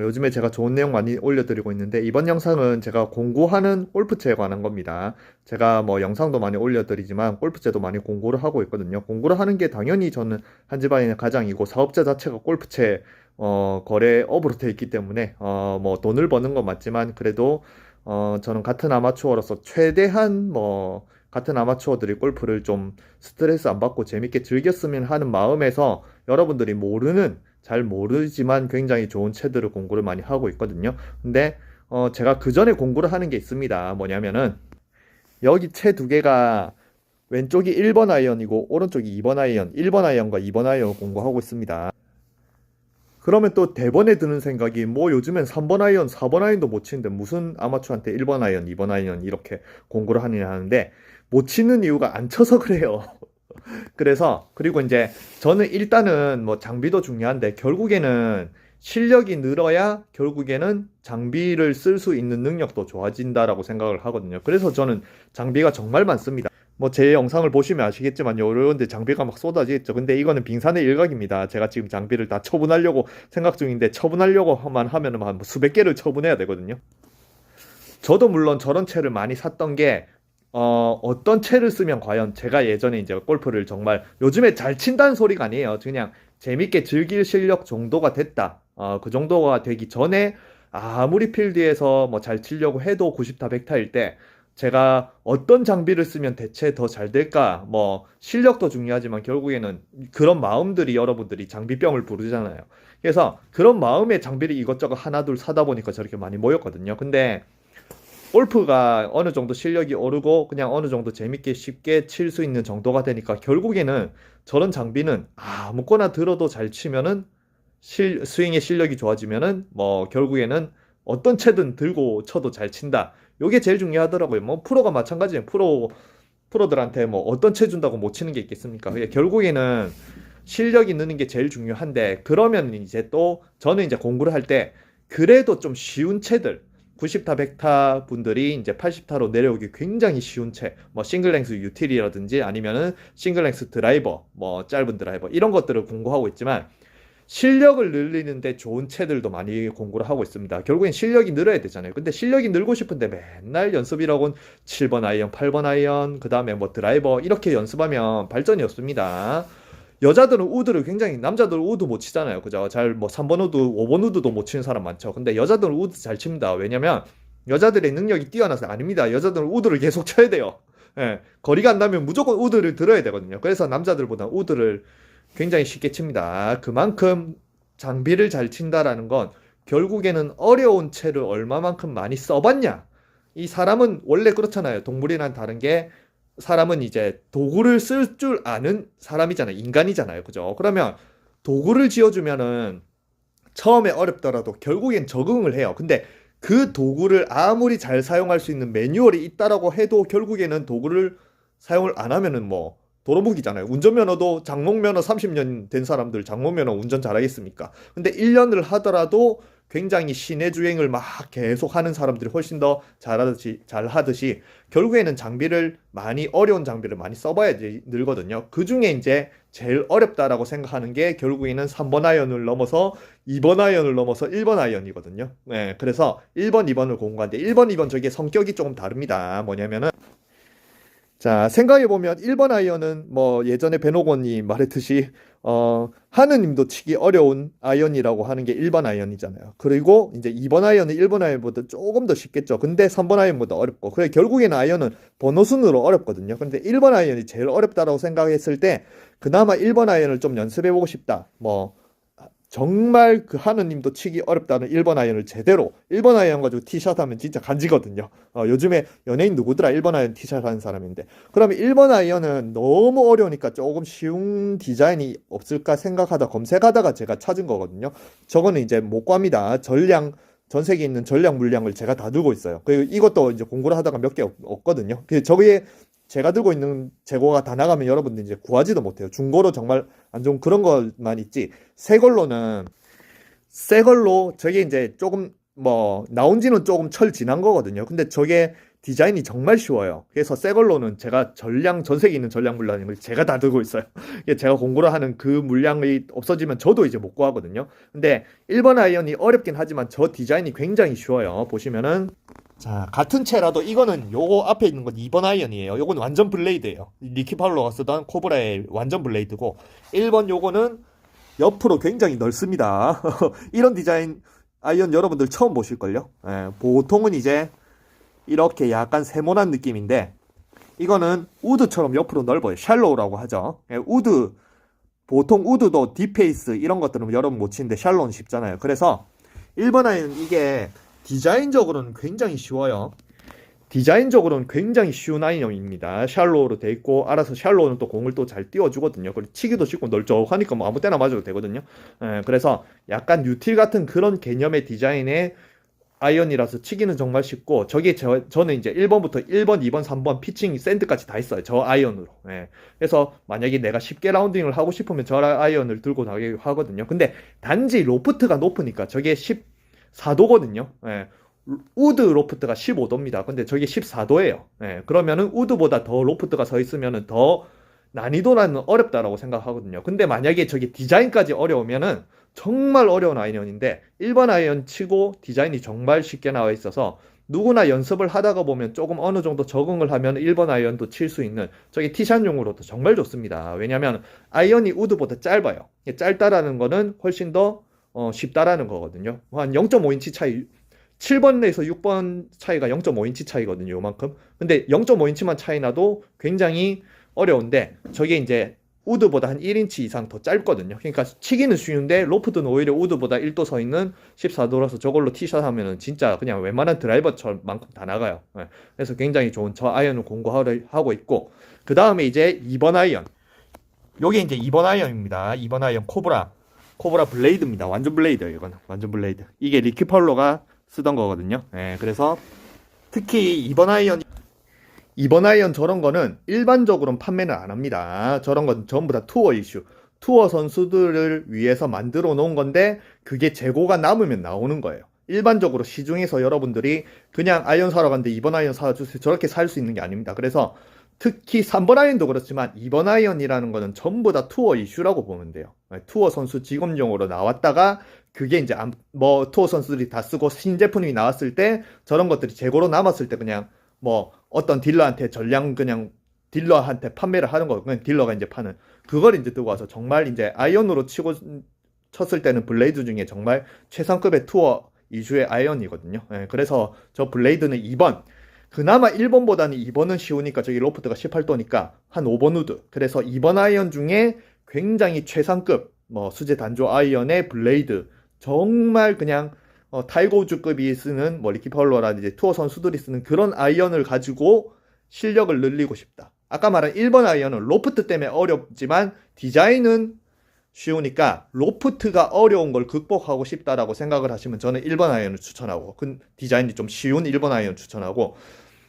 요즘에 제가 좋은 내용 많이 올려드리고 있는데 이번 영상은 제가 공구하는 골프채에 관한 겁니다. 제가 뭐 영상도 많이 올려드리지만 골프채도 많이 공구를 하고 있거든요. 공구를 하는 게 당연히 저는 한 집안의 가장이고 사업자 자체가 골프채 거래업으로 돼 있기 때문에 뭐 돈을 버는 건 맞지만 그래도 저는 같은 아마추어로서 최대한 뭐 같은 아마추어들이 골프를 좀 스트레스 안 받고 재밌게 즐겼으면 하는 마음에서 여러분들이 잘 모르지만 굉장히 좋은 채들을 공구를 많이 하고 있거든요. 근데 제가 그 전에 공구를 하는 게 있습니다. 뭐냐면은 여기 채 두 개가 왼쪽이 1번 아이언이고 오른쪽이 2번 아이언, 1번 아이언과 2번 아이언을 공구하고 있습니다. 그러면 또 대번에 드는 생각이 뭐 요즘엔 3번 아이언, 4번 아이언도 못 치는데 무슨 아마추어한테 1번 아이언, 2번 아이언 이렇게 공구를 하느냐 하는데 못 치는 이유가 안 쳐서 그래요. 그래서 그리고 이제 저는 일단은 뭐 장비도 중요한데 결국에는 실력이 늘어야 결국에는 장비를 쓸 수 있는 능력도 좋아진다라고 생각을 하거든요. 그래서 저는 장비가 정말 많습니다. 뭐 제 영상을 보시면 아시겠지만 요런데 장비가 막 쏟아지겠죠. 근데 이거는 빙산의 일각입니다. 제가 지금 장비를 다 처분하려고 생각 중인데 처분하려고만 하면은 한 수백 개를 처분해야 되거든요. 저도 물론 저런 채를 많이 샀던 게 어떤 채를 쓰면 과연 제가 예전에 이제 골프를 정말 요즘에 잘 친다는 소리가 아니에요. 그냥 재밌게 즐길 실력 정도가 됐다. 그 정도가 되기 전에 아무리 필드에서 뭐 잘 치려고 해도 90타 100타일 때 제가 어떤 장비를 쓰면 대체 더 잘 될까? 뭐 실력도 중요하지만 결국에는 그런 마음들이 여러분들이 장비병을 부르잖아요. 그래서 그런 마음의 장비를 이것저것 하나 둘 사다 보니까 저렇게 많이 모였거든요. 근데 골프가 어느 정도 실력이 오르고 그냥 어느 정도 재밌게 쉽게 칠 수 있는 정도가 되니까 결국에는 저런 장비는 아무거나 들어도 잘 치면은 스윙의 실력이 좋아지면은 뭐 결국에는 어떤 채든 들고 쳐도 잘 친다. 요게 제일 중요하더라고요. 뭐 프로가 마찬가지예요. 프로들한테 뭐 어떤 채 준다고 못 치는 게 있겠습니까? 그게 결국에는 실력이 느는 게 제일 중요한데 그러면 이제 또 저는 이제 공부를 할 때 그래도 좀 쉬운 채들 90타 100타 분들이 이제 80타로 내려오기 굉장히 쉬운 채, 뭐 싱글랭스 유틸이라든지 아니면은 싱글랭스 드라이버, 뭐 짧은 드라이버 이런 것들을 공부하고 있지만 실력을 늘리는데 좋은 채들도 많이 공부를 하고 있습니다. 결국엔 실력이 늘어야 되잖아요. 근데 실력이 늘고 싶은데 맨날 연습이라고는 7번 아이언, 8번 아이언, 그 다음에 뭐 드라이버 이렇게 연습하면 발전이 없습니다. 여자들은 우드를 굉장히 남자들은 우드 못 치잖아요. 그죠? 잘 뭐 3번 우드, 5번 우드도 못 치는 사람 많죠. 근데 여자들은 우드 잘 칩니다. 왜냐면 여자들의 능력이 뛰어나서 아닙니다. 여자들은 우드를 계속 쳐야 돼요. 예, 거리가 안 나면 무조건 우드를 들어야 되거든요. 그래서 남자들보다 우드를 굉장히 쉽게 칩니다. 그만큼 장비를 잘 친다라는 건 결국에는 어려운 채를 얼마만큼 많이 써봤냐. 이 사람은 원래 그렇잖아요. 동물이랑 다른 게 사람은 이제 도구를 쓸 줄 아는 사람이잖아요. 인간이잖아요. 그죠? 그러면 도구를 지어주면은 처음에 어렵더라도 결국엔 적응을 해요. 근데 그 도구를 아무리 잘 사용할 수 있는 매뉴얼이 있다라고 해도 결국에는 도구를 사용을 안 하면은 뭐 도로묵이잖아요. 운전면허도 장롱면허 30년 된 사람들 장롱면허 운전 잘하겠습니까? 근데 1년을 하더라도 굉장히 시내 주행을 막 계속 하는 사람들이 훨씬 더 잘하듯이 결국에는 어려운 장비를 많이 써봐야지 늘거든요. 그 중에 이제 제일 어렵다라고 생각하는 게 결국에는 3번 아이언을 넘어서 2번 아이언을 넘어서 1번 아이언이거든요. 네, 그래서 1번, 2번을 공부하는데 1번, 2번 저게 성격이 조금 다릅니다. 뭐냐면은 자, 생각해보면 1번 아이언은 뭐 예전에 베노건이 말했듯이 하느님도 치기 어려운 아이언이라고 하는 게 1번 아이언이잖아요. 그리고 이제 2번 아이언은 1번 아이언보다 조금 더 쉽겠죠. 근데 3번 아이언보다 어렵고. 그래 결국에는 아이언은 번호 순으로 어렵거든요. 근데 1번 아이언이 제일 어렵다라고 생각했을 때 그나마 1번 아이언을 좀 연습해보고 싶다. 뭐 정말 그 하느님도 치기 어렵다는 1번 아이언을 제대로 1번 아이언 가지고 티샷 하면 진짜 간지거든요. 요즘에 연예인 누구더라 1번 아이언 티샷 하는 사람인데 그러면 1번 아이언은 너무 어려우니까 조금 쉬운 디자인이 없을까 생각하다 검색하다가 제가 찾은 거거든요. 저거는 이제 못 구합니다. 전 세계에 있는 전략 물량을 제가 다 들고 있어요. 그리고 이것도 이제 공부를 하다가 몇 개 없거든요. 저게 제가 들고 있는 재고가 다 나가면 여러분들 이제 구하지도 못해요. 중고로 정말 안 좋은 그런 것만 있지. 새 걸로 저게 이제 조금 뭐 나온 지는 조금 철 지난 거거든요. 근데 저게 디자인이 정말 쉬워요. 그래서 새 걸로는 제가 전 세계에 있는 전략 물량을 제가 다 들고 있어요. 제가 공구를 하는 그 물량이 없어지면 저도 이제 못 구하거든요. 근데 1번 아이언이 어렵긴 하지만 저 디자인이 굉장히 쉬워요. 보시면은 자, 같은 채라도 이거는 요거 앞에 있는 건 2번 아이언이에요. 요건 완전 블레이드예요. 리키 파울러가 쓰던 코브라의 완전 블레이드고 1번 요거는 옆으로 굉장히 넓습니다. 이런 디자인 아이언 여러분들 처음 보실걸요? 예, 보통은 이제 이렇게 약간 세모난 느낌인데 이거는 우드처럼 옆으로 넓어요. 샬로우라고 하죠. 예, 우드 보통 우드도 딥페이스 이런 것들은 여러분 못 치는데 샬로우는 쉽잖아요. 그래서 1번 아이언 이게 디자인적으로는 굉장히 쉬워요. 디자인적으로는 굉장히 쉬운 아이언입니다. 샬로우로 돼 있고 알아서 샬로우는 또 공을 또 잘 띄워주거든요. 그리고 치기도 쉽고 널쩍하니까 뭐 아무 때나 맞아도 되거든요. 그래서 약간 뉴틸 같은 그런 개념의 디자인의 아이언이라서 치기는 정말 쉽고 저게 저는 이제 1번부터 1번, 2번, 3번 피칭 샌드까지 다 있어요. 저 아이언으로. 그래서 만약에 내가 쉽게 라운딩을 하고 싶으면 저 아이언을 들고 나가게 하거든요. 근데 단지 로프트가 높으니까 저게 14도거든요. 우드 로프트가 15도입니다. 근데 저게 14도예요. 그러면은 우드보다 더 로프트가 서 있으면은 더 난이도는 어렵다라고 생각하거든요. 근데 만약에 저게 디자인까지 어려우면은 정말 어려운 아이언인데 1번 아이언 치고 디자인이 정말 쉽게 나와 있어서 누구나 연습을 하다가 보면 조금 어느 정도 적응을 하면 1번 아이언도 칠 수 있는 저게 티샷용으로도 정말 좋습니다. 왜냐면 아이언이 우드보다 짧아요. 짧다라는 거는 훨씬 더 쉽다라는 거거든요. 한 0.5인치 차이 7번에서 6번 차이가 0.5인치 차이거든요. 요만큼. 근데 0.5인치만 차이 나도 굉장히 어려운데 저게 이제 우드보다 한 1인치 이상 더 짧거든요. 그러니까 치기는 쉬운데 로프트는 오히려 우드보다 1도 서 있는 14도라서 저걸로 티샷 하면은 진짜 그냥 웬만한 드라이버처럼만큼 다 나가요. 그래서 굉장히 좋은 저 아이언을 공부하고 있고 그 다음에 이제 2번 아이언. 요게 이제 2번 아이언입니다. 2번 아이언 코브라 블레이드입니다. 완전 블레이드예요. 이거는 완전 블레이드. 이게 리키 파울러가 쓰던 거거든요. 그래서 특히 2번 아이언 저런 거는 일반적으로는 판매는 안 합니다. 저런 건 전부 다 투어 이슈. 투어 선수들을 위해서 만들어 놓은 건데 그게 재고가 남으면 나오는 거예요. 일반적으로 시중에서 여러분들이 그냥 아이언 사러 갔는데 2번 아이언 사주세요. 저렇게 살 수 있는 게 아닙니다. 그래서 특히 3번 아이언도 그렇지만 2번 아이언이라는 거는 전부 다 투어 이슈라고 보면 돼요. 투어 선수 직업용으로 나왔다가 그게 이제 뭐 투어 선수들이 다 쓰고 신제품이 나왔을 때 저런 것들이 재고로 남았을 때 그냥 뭐 어떤 딜러한테 전량 그냥 딜러한테 판매를 하는 거고 그냥 딜러가 이제 파는 그걸 이제 들고 와서 정말 이제 아이언으로 쳤을 때는 블레이드 중에 정말 최상급의 투어 이슈의 아이언이거든요. 그래서 저 블레이드는 2번 그나마 1번보다는 2번은 쉬우니까 저기 로프트가 18도니까 한 5번 우드 그래서 2번 아이언 중에 굉장히 최상급 뭐 수제 단조 아이언의 블레이드 정말 그냥 타이거우즈급이 쓰는 뭐 리키 파울러라든지 투어 선수들이 쓰는 그런 아이언을 가지고 실력을 늘리고 싶다. 아까 말한 1번 아이언은 로프트 때문에 어렵지만 디자인은 쉬우니까 로프트가 어려운 걸 극복하고 싶다라고 생각을 하시면 저는 1번 아이언을 추천하고 그 디자인이 좀 쉬운 1번 아이언 추천하고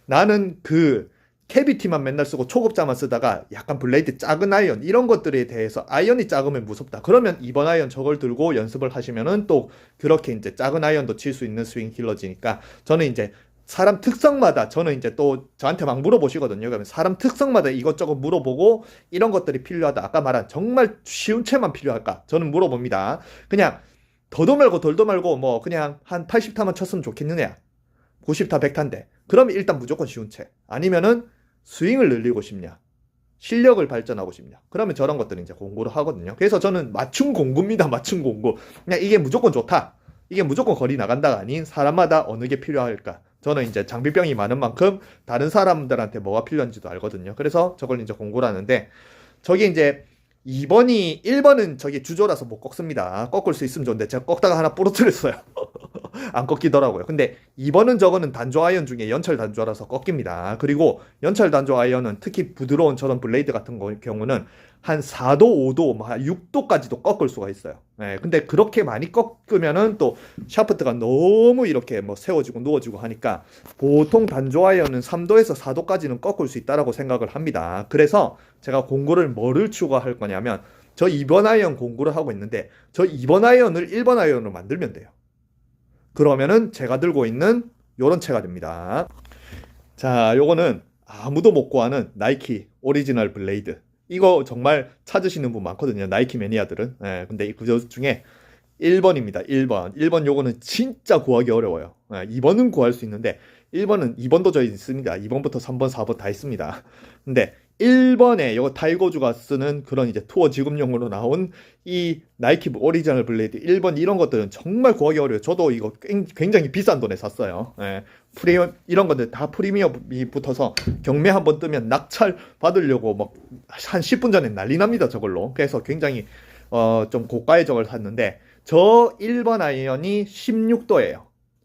나는 그 캐비티만 맨날 쓰고 초급자만 쓰다가 약간 블레이드 작은 아이언 이런 것들에 대해서 아이언이 작으면 무섭다. 그러면 2번 아이언 저걸 들고 연습을 하시면은 또 그렇게 이제 작은 아이언도 칠 수 있는 스윙 킬러지니까 저는 이제 사람 특성마다 저는 이제 또 저한테 막 물어보시거든요. 그러면 사람 특성마다 이것저것 물어보고 이런 것들이 필요하다. 아까 말한 정말 쉬운 채만 필요할까? 저는 물어봅니다. 그냥 더도 말고 덜도 말고 뭐 그냥 한 80타만 쳤으면 좋겠느냐? 90타 100타인데 그러면 일단 무조건 쉬운 채 아니면은 스윙을 늘리고 싶냐 실력을 발전하고 싶냐 그러면 저런 것들은 이제 공부를 하거든요. 그래서 저는 맞춤 공구입니다. 맞춤 공구 그냥 이게 무조건 좋다 이게 무조건 거리 나간다가 아닌 사람마다 어느 게 필요할까 저는 이제 장비병이 많은 만큼 다른 사람들한테 뭐가 필요한지도 알거든요. 그래서 저걸 이제 공부를 하는데 저게 이제 1번은 저게 주조라서 못 꺾습니다. 꺾을 수 있으면 좋은데 제가 꺾다가 하나 부러뜨렸어요. 안 꺾이더라고요. 근데 2번은 저거는 단조 아이언 중에 연철 단조라서 꺾입니다. 그리고 연철 단조 아이언은 특히 부드러운 저런 블레이드 같은 경우는 한 4도, 5도, 6도까지도 꺾을 수가 있어요. 근데 그렇게 많이 꺾으면은 또 샤프트가 너무 이렇게 뭐 세워지고 누워지고 하니까 보통 단조 아이언은 3도에서 4도까지는 꺾을 수 있다라고 생각을 합니다. 그래서 제가 공구를 뭐를 추가할 거냐면 저 2번 아이언 공구를 하고 있는데 저 2번 아이언을 1번 아이언으로 만들면 돼요. 그러면은 제가 들고 있는 요런 채가 됩니다. 자, 요거는 아무도 못 구하는 나이키 오리지널 블레이드. 이거 정말 찾으시는 분 많거든요. 나이키 매니아들은. 예, 근데 그 중에 1번입니다. 1번. 1번 요거는 진짜 구하기 어려워요. 2번은 구할 수 있는데 2번도 저희 있습니다. 2번부터 3번, 4번 다 있습니다. 근데 1번에 요거 타이거즈가 쓰는 그런 이제 투어 지급용으로 나온 이 나이키 오리지널 블레이드 1번 이런 것들은 정말 구하기 어려워요. 저도 이거 굉장히 비싼 돈에 샀어요. 프리미엄 이런 것들 다 프리미엄이 붙어서 경매 한번 뜨면 낙찰 받으려고 막 한 10분 전에 난리 납니다. 저걸로. 그래서 굉장히 좀 고가의 저걸 샀는데 저 1번 아이언이 16도예요.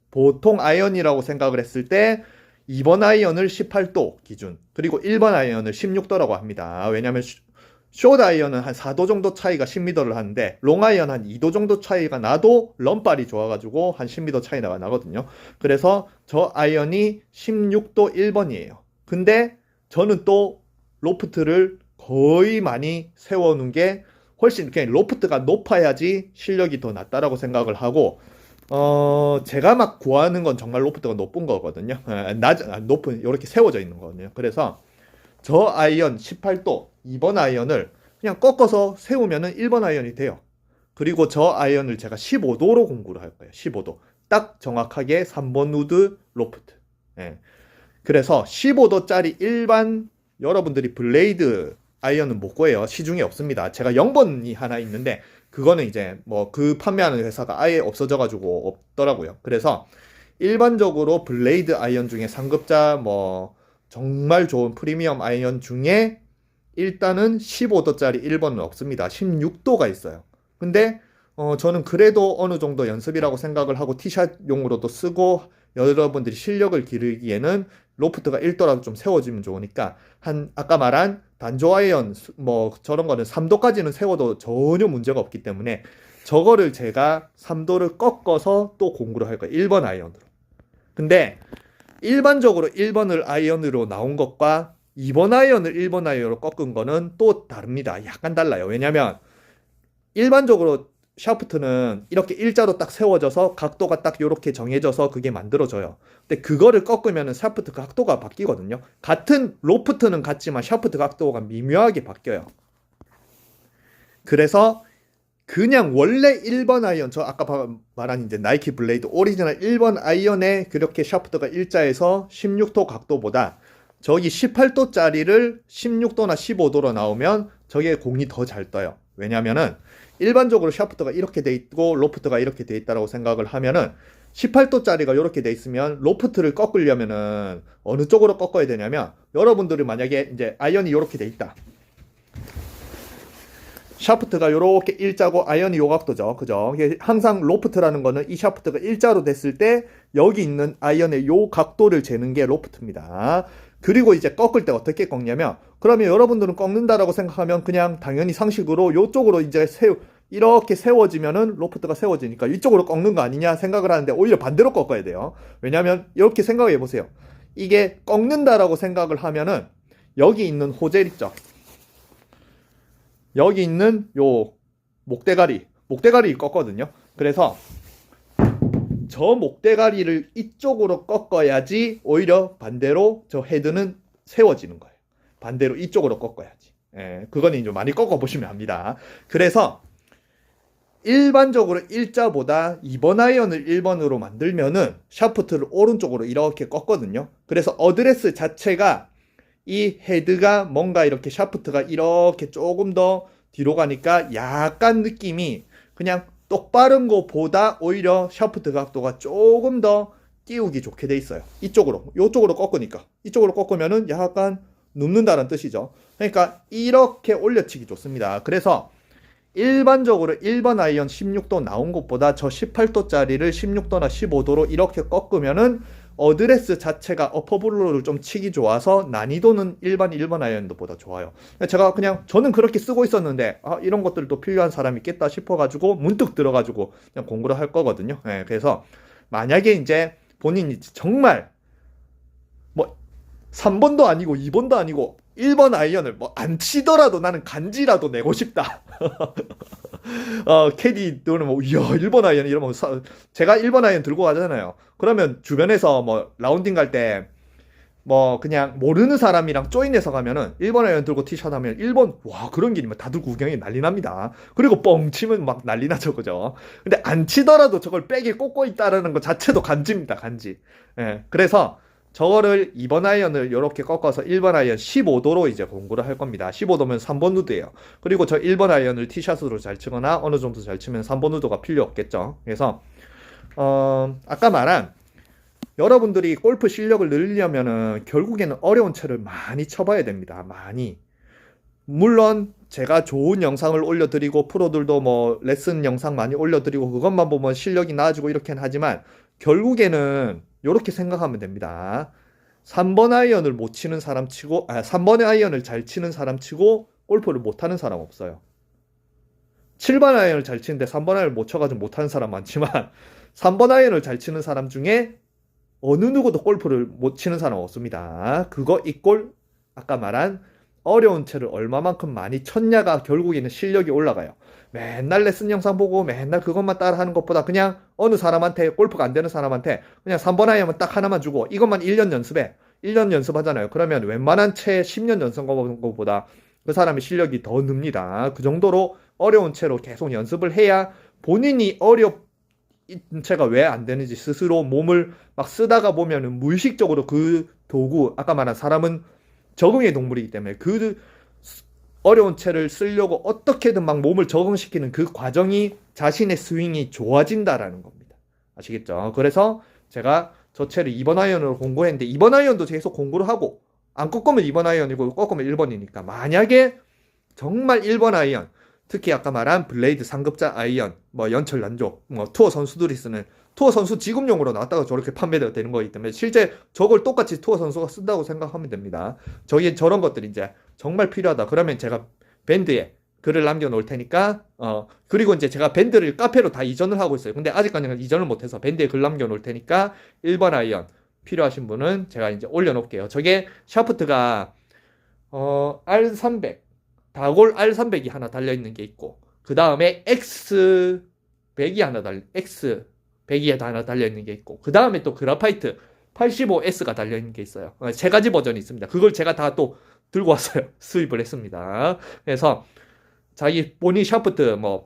보통 아이언이라고 생각을 했을 때 2번 아이언을 18도 기준, 그리고 1번 아이언을 16도라고 합니다. 왜냐면 숏 아이언은 한 4도 정도 차이가 10m를 하는데 롱 아이언 한 2도 정도 차이가 나도 럼발이 좋아가지고 한 10m 차이가 나거든요. 그래서 저 아이언이 16도 1번이에요. 근데 저는 또 로프트를 거의 많이 세워놓은 게 훨씬 그냥 로프트가 높아야지 실력이 더 낫다라고 생각을 하고 제가 막 구하는 건 정말 로프트가 높은 거거든요. 높은, 이렇게 세워져 있는 거거든요. 그래서 저 아이언 18도 2번 아이언을 그냥 꺾어서 세우면은 1번 아이언이 돼요. 그리고 저 아이언을 제가 15도로 공구를 할 거예요. 15도. 딱 정확하게 3번 우드 로프트. 예. 그래서 15도짜리 일반 여러분들이 블레이드 아이언은 못 구해요. 시중에 없습니다. 제가 0번이 하나 있는데 그거는 이제 뭐 그 판매하는 회사가 아예 없어져가지고 없더라고요. 그래서 일반적으로 블레이드 아이언 중에 상급자 뭐 정말 좋은 프리미엄 아이언 중에 일단은 15도짜리 1번은 없습니다. 16도가 있어요. 근데 저는 그래도 어느 정도 연습이라고 생각을 하고 티샷용으로도 쓰고 여러분들이 실력을 기르기에는 로프트가 1도라도 좀 세워지면 좋으니까 한 아까 말한 단조 아이언 뭐 저런 거는 3도까지는 세워도 전혀 문제가 없기 때문에 저거를 제가 3도를 꺾어서 또 공구를 할 거예요. 1번 아이언으로. 근데 일반적으로 1번을 아이언으로 나온 것과 2번 아이언을 1번 아이언으로 꺾은 거는 또 다릅니다. 약간 달라요. 왜냐면 일반적으로 샤프트는 이렇게 일자로 딱 세워져서 각도가 딱 이렇게 정해져서 그게 만들어져요. 근데 그거를 꺾으면 샤프트 각도가 바뀌거든요. 같은 로프트는 같지만 샤프트 각도가 미묘하게 바뀌어요. 그래서 그냥 원래 1번 아이언, 저 아까 말한 이제 나이키 블레이드 오리지널 1번 아이언에 그렇게 샤프트가 일자에서 16도 각도보다 저기 18도짜리를 16도나 15도로 나오면 저게 공이 더 잘 떠요. 왜냐면은 일반적으로 샤프트가 이렇게 돼 있고 로프트가 이렇게 돼 있다라고 생각을 하면은 18도짜리가 이렇게 돼 있으면 로프트를 꺾으려면은 어느 쪽으로 꺾어야 되냐면 여러분들이 만약에 이제 아이언이 이렇게 돼 있다. 샤프트가 이렇게 일자고 아이언이 요 각도죠. 그죠? 항상 로프트라는 거는 이 샤프트가 일자로 됐을 때 여기 있는 아이언의 요 각도를 재는 게 로프트입니다. 그리고 이제 꺾을 때 어떻게 꺾냐면 그러면 여러분들은 꺾는다라고 생각하면 그냥 당연히 상식으로 요쪽으로 이제 이렇게 세워지면은 로프트가 세워지니까 이쪽으로 꺾는 거 아니냐 생각을 하는데 오히려 반대로 꺾어야 돼요. 왜냐면 이렇게 생각해 보세요. 이게 꺾는다라고 생각을 하면은 여기 있는 호젤 있죠. 여기 있는 요 목대가리 꺾거든요. 그래서 저 목대가리를 이쪽으로 꺾어야지 오히려 반대로 저 헤드는 세워지는 거예요. 반대로 이쪽으로 꺾어야지. 그거는 좀 많이 꺾어 보시면 합니다. 그래서 일반적으로 일자보다 2번 아이언을 1번으로 만들면은 샤프트를 오른쪽으로 이렇게 꺾거든요. 그래서 어드레스 자체가 이 헤드가 뭔가 이렇게 샤프트가 이렇게 조금 더 뒤로 가니까 약간 느낌이 그냥 똑바른 것보다 오히려 샤프트 각도가 조금 더 띄우기 좋게 돼 있어요. 이쪽으로 꺾으니까. 이쪽으로 꺾으면은 약간 눕는다는 뜻이죠. 그러니까 이렇게 올려치기 좋습니다. 그래서 일반적으로 1번 아이언 16도 나온 것보다 저 18도짜리를 16도나 15도로 이렇게 꺾으면은 어드레스 자체가 어퍼블로를 좀 치기 좋아서 난이도는 일반 1번 아이언보다 좋아요. 제가 그냥 저는 그렇게 쓰고 있었는데 이런 것들도 필요한 사람이 있겠다 싶어가지고 문득 들어가지고 그냥 공부를 할 거거든요. 그래서 만약에 이제 본인이 정말 뭐 3번도 아니고 2번도 아니고 1번 아이언을 뭐 안 치더라도 나는 간지라도 내고 싶다. 캐디들은 뭐, 이야, 1번 아이언 이러면, 제가 1번 아이언 들고 가잖아요. 그러면 주변에서 뭐, 라운딩 갈 때, 뭐 그냥 모르는 사람이랑 조인해서 가면은 1번 아이언 들고 티샷 하면 1번 와 그런 길이면 다들 구경이 난리 납니다. 그리고 뻥 치면 막 난리 나죠 그죠. 근데 안 치더라도 저걸 백에 꽂고 있다라는 것 자체도 간지입니다 간지. 예, 그래서 저거를 2번 아이언을 이렇게 꺾어서 1번 아이언 15도로 이제 공구를 할 겁니다. 15도면 3번 우드예요. 그리고 저 1번 아이언을 티샷으로 잘 치거나 어느 정도 잘 치면 3번 우드가 필요 없겠죠. 그래서 아까 말한 여러분들이 골프 실력을 늘리려면은 결국에는 어려운 채를 많이 쳐봐야 됩니다. 많이. 물론 제가 좋은 영상을 올려드리고 프로들도 뭐 레슨 영상 많이 올려드리고 그것만 보면 실력이 나아지고 이렇게는 하지만 결국에는 이렇게 생각하면 됩니다. 3번 아이언을 못 치는 사람 치고 3번 아이언을 잘 치는 사람 치고 골프를 못하는 사람 없어요. 7번 아이언을 잘 치는데 3번 아이언을 못 쳐가지고 못하는 사람 많지만 3번 아이언을 잘 치는 사람 중에 어느 누구도 골프를 못 치는 사람 없습니다. 그거 이꼴 아까 말한 어려운 채를 얼마만큼 많이 쳤냐가 결국에는 실력이 올라가요. 맨날 레슨 영상 보고 맨날 그것만 따라 하는 것보다 그냥 어느 사람한테 골프가 안 되는 사람한테 그냥 3번 아이언만 딱 하나만 주고 이것만 1년 연습해. 1년 연습하잖아요. 그러면 웬만한 채 10년 연습한 것보다 그 사람의 실력이 더 늡니다. 그 정도로 어려운 채로 계속 연습을 해야 본인이 채가 왜 안 되는지 스스로 몸을 막 쓰다가 보면은 무의식적으로 그 도구, 아까 말한 사람은 적응의 동물이기 때문에 그 어려운 채를 쓰려고 어떻게든 막 몸을 적응시키는 그 과정이 자신의 스윙이 좋아진다라는 겁니다. 아시겠죠? 그래서 제가 저 채를 2번 아이언으로 공부했는데 2번 아이언도 계속 공부를 하고 안 꺾으면 2번 아이언이고 꺾으면 1번이니까 만약에 정말 1번 아이언 특히 아까 말한 블레이드 상급자 아이언, 뭐 연철 난조, 뭐 투어 선수들이 쓰는 투어 선수 지급용으로 나왔다가 저렇게 판매가 되는 거기 때문에 실제 저걸 똑같이 투어 선수가 쓴다고 생각하면 됩니다. 저기 저런 것들이 이제 정말 필요하다. 그러면 제가 밴드에 글을 남겨놓을 테니까 그리고 이제 제가 밴드를 카페로 다 이전을 하고 있어요. 근데 아직까지는 이전을 못해서 밴드에 글 남겨놓을 테니까 1번 아이언 필요하신 분은 제가 이제 올려놓을게요. 저게 샤프트가 R300 다골 R300이 하나 달려있는 게 있고 그 다음에 X100이 하나 달려있는 게 있고 그 다음에 또 그라파이트 85S가 달려있는 게 있어요. 세 가지 버전이 있습니다. 그걸 제가 다 또 들고 왔어요. 수입을 했습니다. 그래서 자기 본인 샤프트 뭐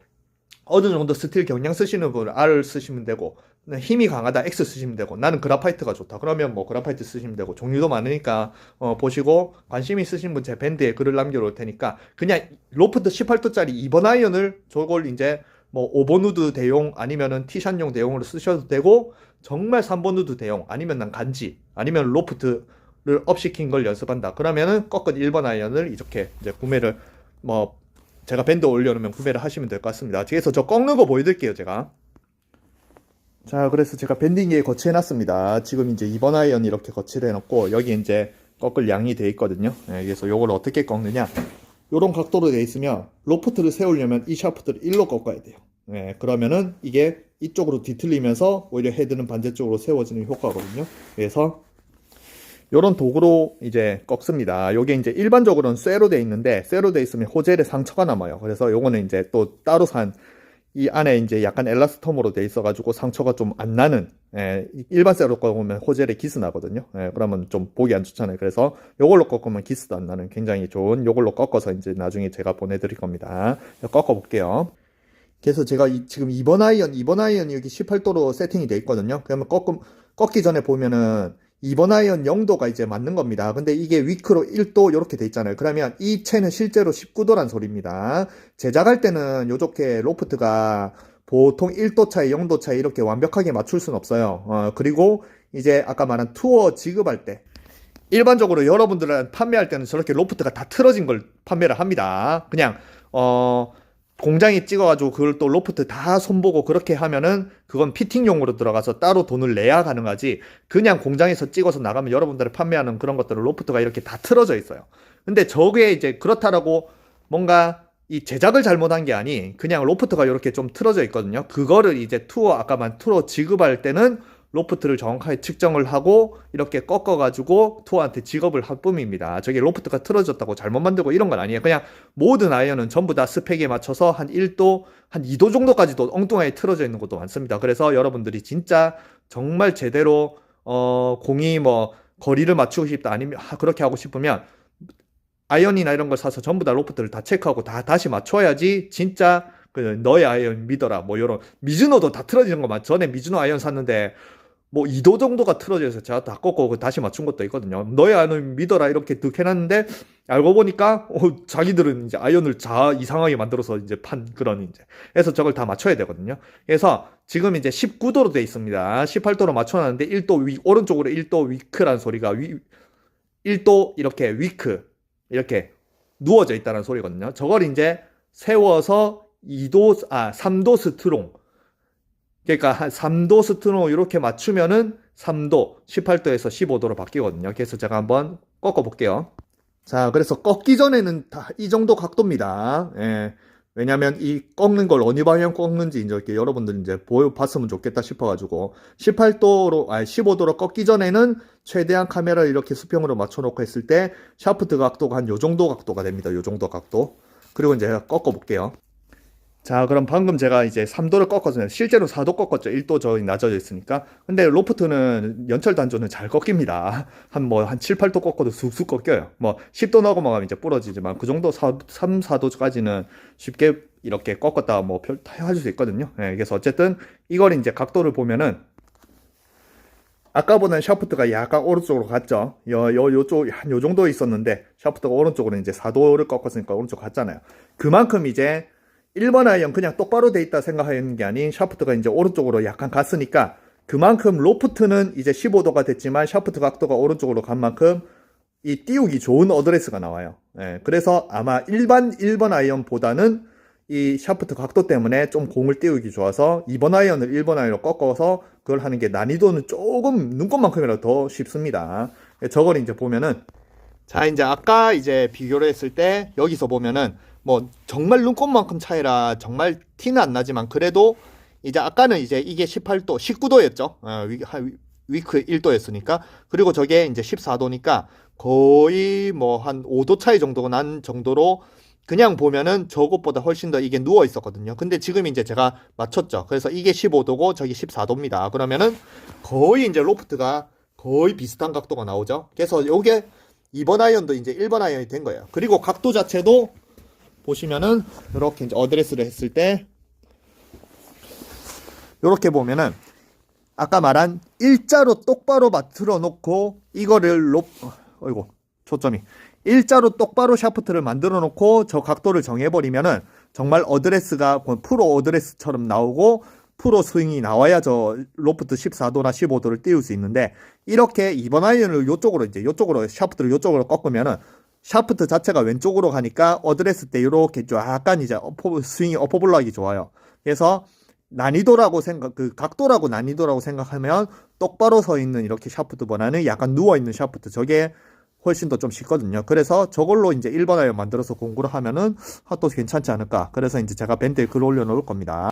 어느 정도 스틸 경량 쓰시는 분은 R 쓰시면 되고 힘이 강하다 X 쓰시면 되고 나는 그라파이트가 좋다 그러면 뭐 그라파이트 쓰시면 되고 종류도 많으니까 보시고 관심 있으신 분 제 밴드에 글을 남겨놓을 테니까 그냥 로프트 18도짜리 2번 아이언을 저걸 이제 뭐 5번 우드 대용 아니면은 티샷용 대용으로 쓰셔도 되고 정말 3번 우드 대용 아니면 난 간지 아니면 로프트를 업 시킨 걸 연습한다 그러면은 꺾은 1번 아이언을 이렇게 이제 구매를 뭐 제가 밴드 올려놓으면 구매를 하시면 될 것 같습니다. 뒤에서 저 꺾는 거 보여드릴게요 제가. 자, 그래서 제가 밴딩기에 거치해놨습니다. 지금 이제 2번 아이언 이렇게 거치를 해놓고, 여기 이제 꺾을 양이 돼 있거든요. 네, 그래서 요걸 어떻게 꺾느냐. 요런 각도로 돼 있으면, 로프트를 세우려면 이 샤프트를 1로 꺾어야 돼요. 네, 그러면은 이게 이쪽으로 뒤틀리면서 오히려 헤드는 반대쪽으로 세워지는 효과거든요. 그래서 요런 도구로 이제 꺾습니다. 요게 이제 일반적으로는 쇠로 돼 있는데, 쇠로 돼 있으면 호젤에 상처가 남아요. 그래서 요거는 이제 또 따로 산 이 안에 이제 약간 엘라스톰으로 돼 있어가지고 상처가 좀 안 나는 일반 쇠로 꺾으면 호젤에 기스 나거든요. 그러면 좀 보기 안 좋잖아요. 그래서 요걸로 꺾으면 기스도 안 나는 굉장히 좋은 요걸로 꺾어서 이제 나중에 제가 보내드릴 겁니다. 꺾어 볼게요. 그래서 제가 지금 2번 아이언이 여기 18도로 세팅이 돼 있거든요. 그러면 꺾기 전에 보면은 2번 아이언 0도가 이제 맞는 겁니다. 근데 이게 위크로 1도 이렇게 돼 있잖아요. 그러면 이 채는 실제로 19도란 소리입니다. 제작할 때는 요렇게 로프트가 보통 1도 차이, 0도 차이 이렇게 완벽하게 맞출 수는 없어요. 그리고 이제 아까 말한 투어 지급할 때 일반적으로 여러분들은 판매할 때는 저렇게 로프트가 다 틀어진 걸 판매를 합니다. 그냥 공장에 찍어가지고 그걸 또 로프트 다 손보고 그렇게 하면은 그건 피팅용으로 들어가서 따로 돈을 내야 가능하지 그냥 공장에서 찍어서 나가면 여러분들이 판매하는 그런 것들은 로프트가 이렇게 다 틀어져 있어요. 근데 저게 이제 그렇다라고 뭔가 이 제작을 잘못한 게 아니 그냥 로프트가 이렇게 좀 틀어져 있거든요. 그거를 이제 아까만 투어 지급할 때는 로프트를 정확하게 측정을 하고 이렇게 꺾어가지고 투어한테 지급을 할 뿐입니다. 저게 로프트가 틀어졌다고 잘못 만들고 이런 건 아니에요. 그냥 모든 아이언은 전부 다 스펙에 맞춰서 한 1도, 한 2도 정도까지도 엉뚱하게 틀어져 있는 것도 많습니다. 그래서 여러분들이 진짜 정말 제대로 공이 뭐 거리를 맞추고 싶다 아니면 그렇게 하고 싶으면 아이언이나 이런 걸 사서 전부 다 로프트를 다 체크하고 다시 맞춰야지 진짜 그 너의 아이언 믿어라 뭐 이런 미즈노도 다 틀어지는 거 맞죠? 전에 미즈노 아이언 샀는데 뭐 2도 정도가 틀어져서 제가 다 꺾고 다시 맞춘 것도 있거든요. 너의 아이언을 믿어라 이렇게 득 해놨는데 알고 보니까 자기들은 이제 아이언을 이상하게 만들어서 이제 판 그런 이제 그래서 저걸 다 맞춰야 되거든요. 그래서 지금 이제 19도로 돼 있습니다. 18도로 맞춰놨는데 1도 오른쪽으로 1도 위크라는 소리가 1도 이렇게 위크 이렇게 누워져 있다는 소리거든요. 저걸 이제 세워서 3도 스트롱 그러니까 한 3도 스트롱 이렇게 맞추면은 3도 18도에서 15도로 바뀌거든요. 그래서 제가 한번 꺾어 볼게요. 자, 그래서 꺾기 전에는 다 이 정도 각도입니다. 예. 왜냐면 이 꺾는 걸 어느 방향 꺾는지 이제 이렇게 여러분들 이제 봤으면 좋겠다 싶어가지고 15도로 꺾기 전에는 최대한 카메라를 이렇게 수평으로 맞춰놓고 했을 때 샤프트 각도가 한 요 정도 각도가 됩니다. 요 정도 각도. 그리고 이제 제가 꺾어 볼게요. 자, 그럼 방금 제가 이제 3도를 꺾었어요. 실제로 4도 꺾었죠. 1도 저기 낮아져 있으니까. 근데 로프트는 연철 단조는 잘 꺾입니다. 한 7, 8도 꺾어도 쑥쑥 꺾여요. 뭐 10도 넘어가면 이제 부러지지만 그 정도 3, 4도까지는 쉽게 이렇게 꺾었다 뭐 해줄 수 있거든요. 네, 그래서 어쨌든 이걸 이제 각도를 보면은 아까보다는 샤프트가 약간 오른쪽으로 갔죠. 요쪽, 요 정도 있었는데 샤프트가 오른쪽으로 이제 4도를 꺾었으니까 오른쪽 갔잖아요. 그만큼 이제 1번 아이언 그냥 똑바로 돼 있다 생각하는 게 아닌 샤프트가 이제 오른쪽으로 약간 갔으니까 그만큼 로프트는 이제 15도가 됐지만 샤프트 각도가 오른쪽으로 간 만큼 이 띄우기 좋은 어드레스가 나와요. 예, 그래서 아마 일반 1번 아이언보다는 이 샤프트 각도 때문에 좀 공을 띄우기 좋아서 2번 아이언을 1번 아이언으로 꺾어서 그걸 하는 게 난이도는 조금 눈꽃만큼이라도 더 쉽습니다. 저걸 이제 보면은 자, 이제 아까 이제 비교를 했을 때 여기서 보면은 뭐 정말 눈꽃만큼 차이라 정말 티는 안 나지만 그래도 이제 아까는 이제 이게 18도, 19도였죠. 위크 1도였으니까. 그리고 저게 이제 14도니까 거의 뭐 한 5도 차이 정도가 난 정도로 그냥 보면은 저것보다 훨씬 더 이게 누워 있었거든요. 근데 지금 이제 제가 맞췄죠. 그래서 이게 15도고 저기 14도입니다. 그러면은 거의 이제 로프트가 거의 비슷한 각도가 나오죠. 그래서 요게 2번 아이언도 이제 1번 아이언이 된 거예요. 그리고 각도 자체도 보시면은 이렇게 이제 어드레스를 했을 때 이렇게 보면은 아까 말한 일자로 똑바로 맞춰 놓고 이거를 어이구 초점이 일자로 똑바로 샤프트를 만들어 놓고 저 각도를 정해 버리면은 정말 어드레스가 프로 어드레스처럼 나오고 프로 스윙이 나와야 저 로프트 14도나 15도를 띄울 수 있는데 이렇게 2번 아이언을 요쪽으로 샤프트를 요쪽으로 꺾으면은 샤프트 자체가 왼쪽으로 가니까 어드레스 때 이렇게 약간 이제 스윙이 어퍼블락이 좋아요. 그래서 각도라고 난이도라고 생각하면 똑바로 서 있는 이렇게 샤프트보다는 약간 누워 있는 샤프트 저게 훨씬 더 좀 쉽거든요. 그래서 저걸로 이제 1번 아이언 만들어서 공구를 하면은 또 괜찮지 않을까. 그래서 이제 제가 밴드에 글 올려놓을 겁니다.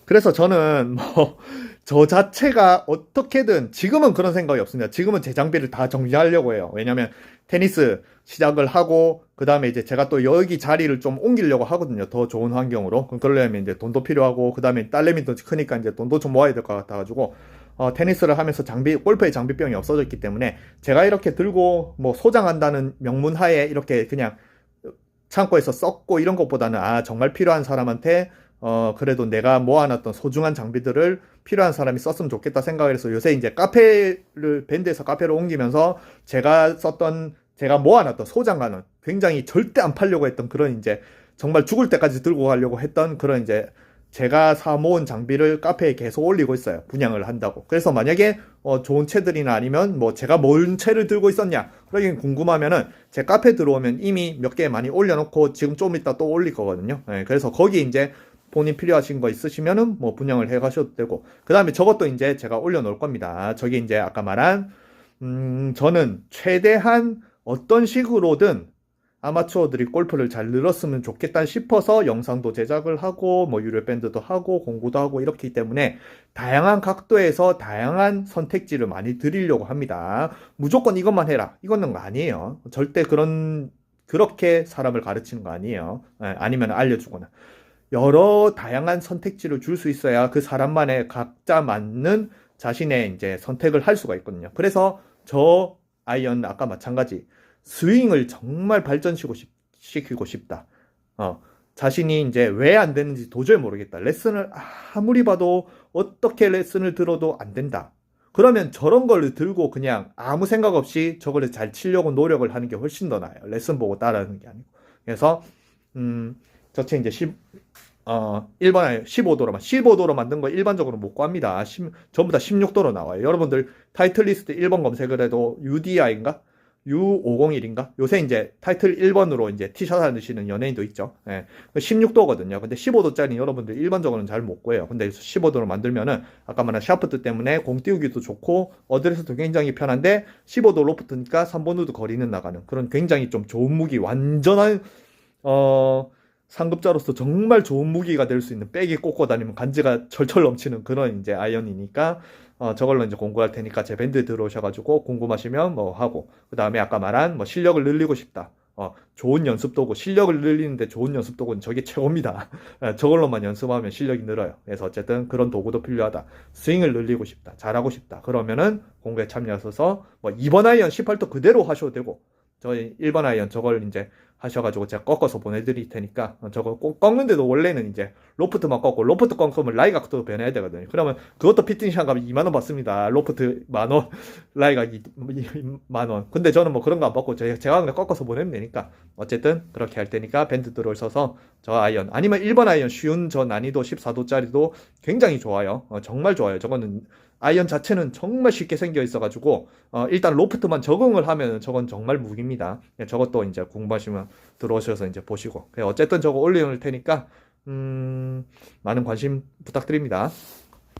그래서 저는 뭐 저 자체가 어떻게든 지금은 그런 생각이 없습니다. 지금은 제 장비를 다 정리하려고 해요. 왜냐면 테니스 시작을 하고 그 다음에 이제 제가 또 여기 자리를 좀 옮기려고 하거든요. 더 좋은 환경으로. 그러려면 이제 돈도 필요하고 그 다음에 딸내미도 크니까 이제 돈도 좀 모아야 될 것 같아가지고 테니스를 하면서 골프의 장비병이 없어졌기 때문에 제가 이렇게 들고 뭐 소장한다는 명문 하에 이렇게 그냥 창고에서 썩고 이런 것보다는 정말 필요한 사람한테 그래도 내가 모아놨던 소중한 장비들을 필요한 사람이 썼으면 좋겠다 생각을 해서 요새 이제 밴드에서 카페로 옮기면서 제가 모아놨던 소장가는 굉장히 절대 안 팔려고 했던 그런 이제 정말 죽을 때까지 들고 가려고 했던 그런 이제 제가 사 모은 장비를 카페에 계속 올리고 있어요. 분양을 한다고. 그래서 만약에 좋은 채들이나 아니면 뭐 제가 뭔 채를 들고 있었냐 그러긴 궁금하면은 제 카페 들어오면 이미 몇 개 많이 올려놓고 지금 좀 이따 또 올릴 거거든요. 네, 그래서 거기 이제 본인 필요하신 거 있으시면은 뭐 분양을 해 가셔도 되고 그 다음에 저것도 이제 제가 올려놓을 겁니다. 저기 이제 아까 말한 저는 최대한 어떤 식으로든 아마추어들이 골프를 잘 늘었으면 좋겠다 싶어서 영상도 제작을 하고 뭐 유료 밴드도 하고 공부도 하고 이렇기 때문에 다양한 각도에서 다양한 선택지를 많이 드리려고 합니다. 무조건 이것만 해라 이거는 아니에요. 절대 그렇게 사람을 가르치는 거 아니에요. 아니면 알려주거나 여러 다양한 선택지를 줄 수 있어야 그 사람만의 각자 맞는 자신의 이제 선택을 할 수가 있거든요. 그래서 저 아이언 아까 마찬가지 스윙을 정말 발전시키고 싶다. 자신이 이제 왜 안 되는지 도저히 모르겠다. 레슨을 아무리 봐도 어떻게 레슨을 들어도 안 된다. 그러면 저런 걸 들고 그냥 아무 생각 없이 저걸 잘 치려고 노력을 하는 게 훨씬 더 나아요. 레슨 보고 따라하는 게 아니고. 그래서 저체 이제 1번 15도로 만든 거 일반적으로 못 구합니다. 전부 다 16도로 나와요. 여러분들 타이틀 리스트 1번 검색을 해도 UDI인가? U501인가? 요새 이제 타이틀 1번으로 이제 티셔츠 하시는 연예인도 있죠. 예. 16도거든요. 근데 15도짜리 여러분들 일반적으로는 잘 못 구해요. 근데 15도로 만들면은 아까 말한 샤프트 때문에 공 띄우기도 좋고 어드레스도 굉장히 편한데 15도 로프트니까 3번 우드 거리는 나가는 그런 굉장히 좀 좋은 무기, 완전한 상급자로서 정말 좋은 무기가 될 수 있는, 백이 꽂고 다니면 간지가 철철 넘치는 그런 이제 아이언이니까 저걸로 이제 공부할 테니까 제 밴드 들어오셔가지고 궁금하시면 뭐 하고, 그 다음에 아까 말한 뭐 실력을 늘리고 싶다. 좋은 연습 도구, 실력을 늘리는데 좋은 연습 도구는 저게 최고입니다. 저걸로만 연습하면 실력이 늘어요. 그래서 어쨌든 그런 도구도 필요하다. 스윙을 늘리고 싶다. 잘하고 싶다. 그러면은 공부에 참여하셔서 뭐 2번 아이언 18도 그대로 하셔도 되고, 저희 1번 아이언 저걸 이제 하셔가지고 제가 꺾어서 보내드릴 테니까 저거 꼭 꺾는데도 원래는 이제 로프트만 꺾고, 로프트 꺾으면 라이 각도 변해야 되거든요. 그러면 그것도 피팅샵 가면 2만원 받습니다. 로프트 만원, 라이가 2만원. 근데 저는 뭐 그런 거 안 받고 제가 그냥 꺾어서 보내면 되니까 어쨌든 그렇게 할 테니까 밴드 들어오셔서 저 아이언, 아니면 1번 아이언 쉬운 저 난이도 14도짜리도 굉장히 좋아요. 정말 좋아요. 저거는 아이언 자체는 정말 쉽게 생겨 있어가지고 일단 로프트만 적응을 하면 저건 정말 무기입니다. 저것도 이제 공부하시면 들어오셔서 이제 보시고, 어쨌든 저거 올려놓을 테니까 많은 관심 부탁드립니다.